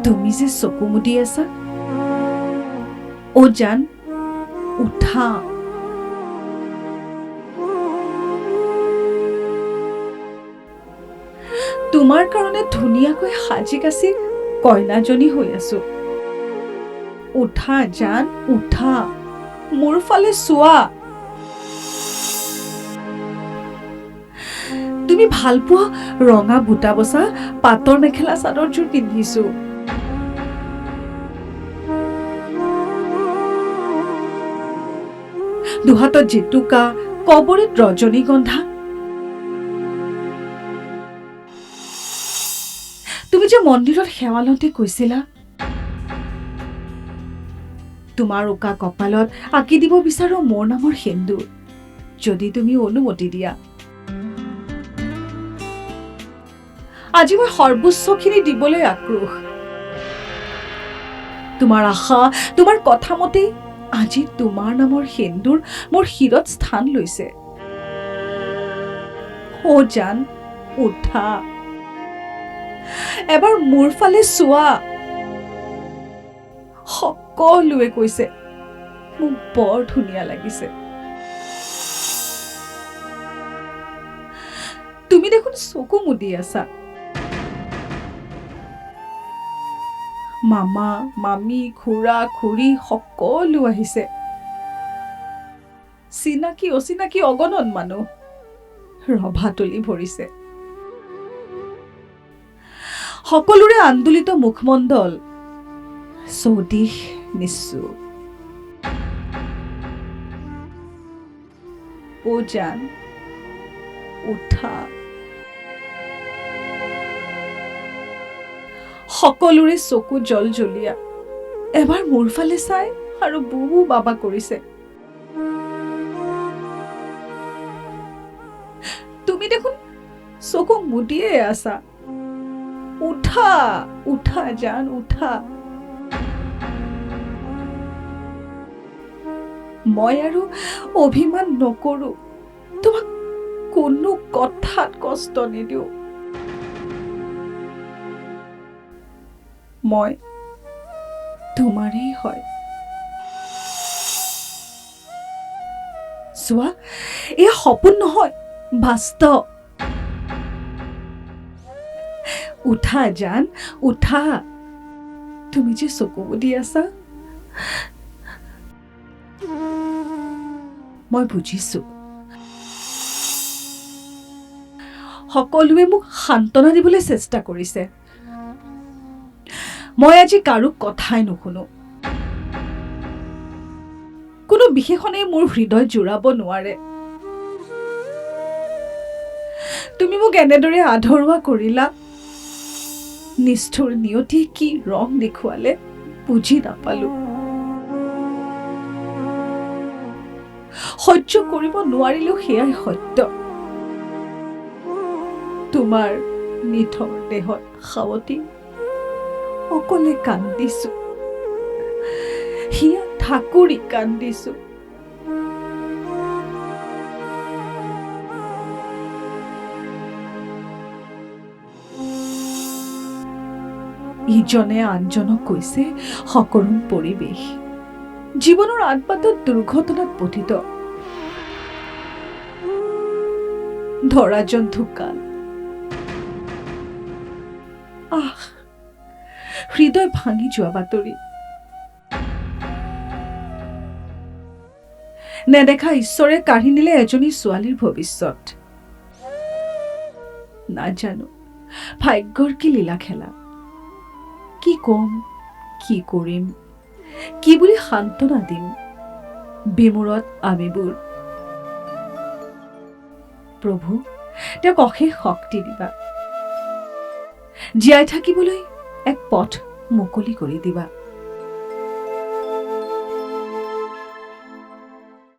তুমি যে চকু মুদি আছা, অ' জান, উঠা। তোমাৰ কাৰণে ধুনীয়াকৈ সাজি কাচি কইনাজনী হৈ আছো। উঠা জান, উঠা, মোৰ ফালে চোৱা। তুমি ভাল পোৱা ৰঙা বুটা বচা পাটৰ মেখেলা চাদৰযোৰ পিন্ধিছো। দুহাতত জেতুকা, কবৰীত ৰজনীগন্ধা। তুমি যে মন্দিৰত সেৱা লওঁতে কৈছিলা, তোমাৰ উকা কপালত আঁকি দিব বিচাৰো মোৰ নামৰ সেন্দুৰ, যদি তুমি অনুমতি দিয়া। আজি মই সৰ্বোচ্চখিনি দিবলৈ আক্ৰোশ। তোমাৰ আশা, তোমাৰ কথা মতেই আজি তোমাৰ নামৰ সেন্দুৰ মোৰ শিৰত স্থান লৈছে। অ' জান, উঠা, এবাৰ মোৰ ফালে চোৱা। সকলোৱে কৈছে মোক বৰ ধুনীয়া লাগিছে। তুমি দেখোন চকু মুদি আছা। মামা, মামী, খুৰা, খুৰী সকলো আহিছে। চিনাকি অচিনাকি অগনন মানুহ ৰভা তুলি ভৰিছে। সকলোৰে আন্দোলিত মুখমণ্ডল, চৌদিশ নিশ্চুপ। অ' জান, উঠা। সকলোৰে চকু জলজলীয়া। এবাৰ মোৰ ফালে চাই আৰু বহু বাবা কৰিছে। তুমি দেখোন চকু মুদিয়ে আছা। উঠা, উঠা জান, উঠা। মই আৰু অভিমান নকৰো, তোমাক কোনো কথাত কষ্ট নিদিওঁ। মই তোমাৰেই হয়। চোৱা, এয়া সপোন নহয়, বাস্তৱ। উঠা জান, উঠা। তুমি যে চকু মুদি আছা, মই বুজিছো। সকলোৱে মোক সান্তনা দিবলৈ চেষ্টা কৰিছে। মই আজি কাৰো কথাই নুশুনো। কোনো বিশেষণে মোৰ হৃদয় জোৰাব নোৱাৰে। তুমি মোক এনেদৰে আধৰুৱা কৰিলা। নিষ্ঠুৰ নিয়তিয়ে কি ৰং দেখুৱালে বুজি নাপালো। সহ্য কৰিব নোৱাৰিলেও সেয়াই সত্য। তোমাৰ নিথৰ দেহত সাৱটি অকলে কান্দিছো, হিয়া ঠাকুৰি কান্দিছো। ইজনে আনজনক কৈছে সকৰণ পৰিৱেশ, জীৱনৰ আদবাটত দুৰ্ঘটনাত পতিত। ধৰাজন ঢুকাল। আহ, হৃদয় ভাঙি যোৱা বাতৰি। নেদেখা ঈশ্বৰে কাঢ়ি নিলে এজনী ছোৱালীৰ ভৱিষ্যত। নাজানো ভাগ্যৰ কি লীলা খেলা। কি কম, কি কৰিম, কি বুলি সান্তনা দিম বিমূৰত আমিবোৰ। প্ৰভু, তেওঁক অশেষ শক্তি দিবা। জীয়াই থাকিবলৈ এক পথ মুকলি কৰি দিবা।